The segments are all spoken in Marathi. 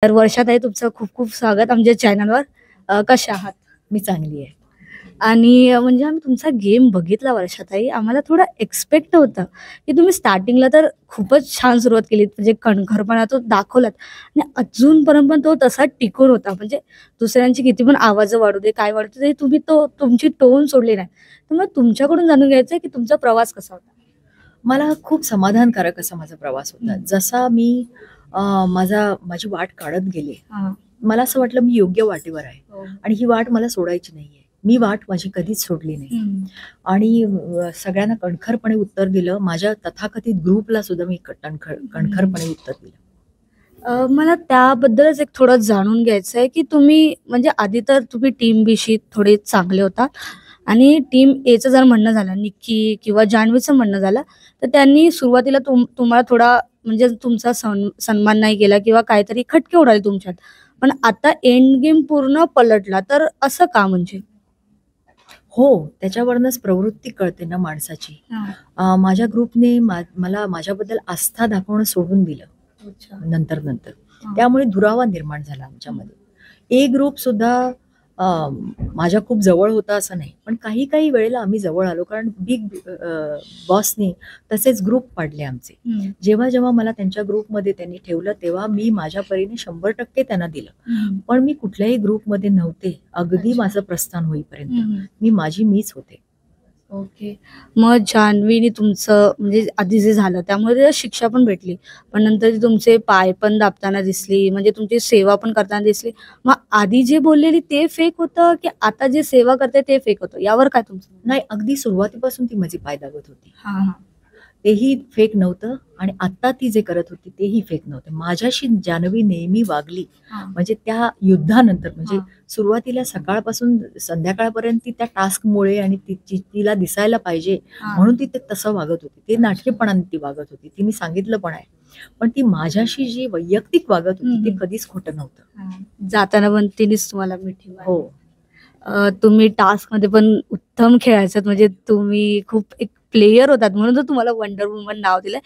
तर वर्षाताई तुमचं खूप खूप स्वागत आमच्या चॅनलवर. कशा आहात? मी चांगली आहे. आणि म्हणजे आम्ही तुमचा गेम बघितला वर्षाताई. आम्हाला थोडं एक्सपेक्ट होतं, की तुम्ही स्टार्टिंगला तर खूपच छान सुरुवात केलीत. म्हणजे कणखरपणा तो दाखवलात आणि अजूनपर्यंत पण तो तसा टिकून होता. म्हणजे दुसऱ्यांची किती पण आवाजं वाढू दे, काय वाढू दे, तरी तुम्ही तुमची टोन सोडली नाही. तर मग तुमच्याकडून जाणून घ्यायचं की तुमचा प्रवास कसा होता? मला खूप समाधानकारक असा माझा प्रवास होता. हं. जसा मी माझी वाट काढत गेले, हां. मला असं वाटलं मी योग्य वाटेवर आहे हो. आणि ही वाट मला सोडायची नाहीये. मी वाट माझी कधीच सोडली नाही हं. आणि सगळ्यांना कणखरपणे उत्तर दिलं. माझ्या तथाकथित ग्रुपला सुद्धा मी कणखरपणे उत्तर दिलं. मला त्याबद्दलच एक थोडं जाणून घ्यायचं आहे, की तुम्ही म्हणजे आधी तर तुम्ही टीम बीशी थोडे चांगले होता आणि टीम एचं जर म्हणणं झालं, निक्की किंवा जान्हवीचं म्हणणं झालं, तर त्यांनी सुरुवातीला तुम्हाला थोडा म्हणजे तुमचा सन्मान नाही केला किंवा काहीतरी खटके उडाले तुमच्यात. पण आता एंड गेम पूर्ण पलटला, तर असं का म्हणजे? हो, त्याच्यावरूनच प्रवृत्ती कळते ना माणसाची. हां. माझ्या ग्रुपने मला माझ्याबद्दल आस्था दाखवणं सोडून दिलं. अच्छा. नंतर. हां. त्यामुळे दुरावा निर्माण झाला आमच्यामध्ये. ए ग्रुप सुद्धा अ, माझ्या खूप जवळ होता असं नाही. पण काही वेळेला आम्ही जवळ आलो कारण बिग बॉसनी तसेच ग्रुप पाडले आमचे. हं. जेव्हा मला त्यांच्या ग्रुपमध्ये त्यांनी ठेवलं, तेव्हा मी माझ्या परीने 100% त्यांना दिलं. हं. पण मी कुठल्याही ग्रुपमध्ये नव्हते, अगदी अच्छा. माझं प्रस्थान होईपर्यंत. हं. मी मीच होते. ओके. मग जान्हवीने तुमचं म्हणजे आधी जे झालं त्यामुळे तिला शिक्षा पण भेटली. पण नंतर ती तुमचे पाय पण दाबताना दिसली, म्हणजे तुमची सेवा पण करताना दिसली. मग आधी जे बोललेली ते फेक होतं, की आता जे सेवा करते ते फेक होतं? यावर काय तुमचं म्हणणं नाही, अगदी सुरुवातीपासून ती माझी पाय दाबत होती. आहे? हां, हां. तेही फेक नव्हतं आणि आत्ता ती जे करत होती तेही फेक नव्हतं. माझ्याशी जान्हवी नेहमी वागली. हां. म्हणजे त्या युद्धानंतर म्हणजे हां. सुरुवातीला सकाळपासून संध्याकाळपर्यंत ती त्या टास्कमुळे आणि तिला दिसायला पाहिजे हां. म्हणून ती ते तसं वागत होती. ते नाटकीपणाने ती वागत होती. तिने सांगितलं पण आहे. पण ती माझ्याशी जी वैयक्तिक वागत होती ते कधीच खोटं नव्हतं. हां. जाताना पण तिनेच तुम्हाला मिठी मारली. हो. तुम्ही टास्कमध्ये पण उत्तम खेळायचात म्हणजे तुम्ही खूप एक प्लेयर होतात म्हणून तर तुम्हाला वंडर वुमन नाव दिलंय.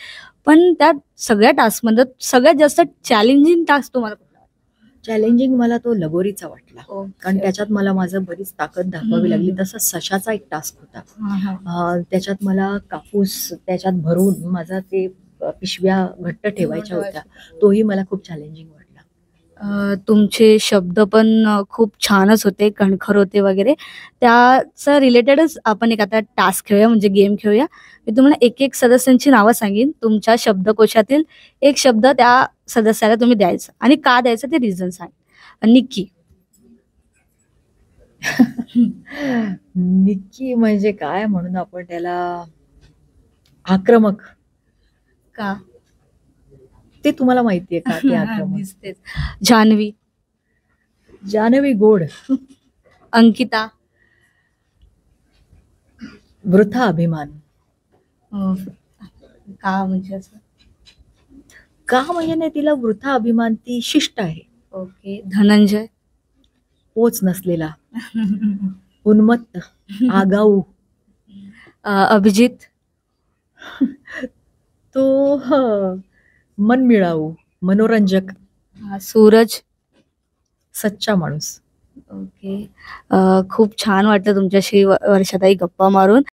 पण त्या सगळ्या टास्कमधलं सगळ्यात जास्त चॅलेंजिंग टास्क तुम्हाला कुठला वाटला? चॅलेंजिंग मला तो लगोरीचा वाटला. कारण ओके. त्याच्यात मला माझं बरीच ताकद दाखवावी लागली. तसा सशाचा एक टास्क होता. हां, हां. त्याच्यात मला कापूस त्याच्यात भरून माझा ते पिशव्या घट्ट ठेवायच्या होत्या. तोही मला खूप चॅलेंजिंग वाटला. तुमचे शब्द पण खूप छानच होते, कणखर होते वगैरे. त्याचं रिलेटेडच आपण एक आता टास्क खेळूया म्हणजे गेम खेळूया. मी तुम्हाला एक सदस्यांची नावं सांगीन. तुमच्या शब्दकोशातील एक शब्द त्या सदस्याला तुम्ही द्यायचा आणि का द्यायचं ते रिझन सांग. निक्की. निक्की म्हणजे काय म्हणून आपण त्याला आक्रमक. का? ते तुम्हाला माहितीये का ते आक्रमक? दिसतेच. जान्हवी. जान्हवी गोड. अंकिता. वृथा अभिमान. अ, का म्हणजे असं? का म्हणजे नाही, तिला वृथा अभिमान, ती शिष्ट आहे. ओके. धनंजय. पोच नसलेला, उन्मत्त, आगाऊ. अभिजित. तो मनमिळाऊ, मनोरंजक, सूरज. सच्चा माणूस. ओके. खूप छान वाटलं तुमच्याशी वर्षाताई गप्पा मारून.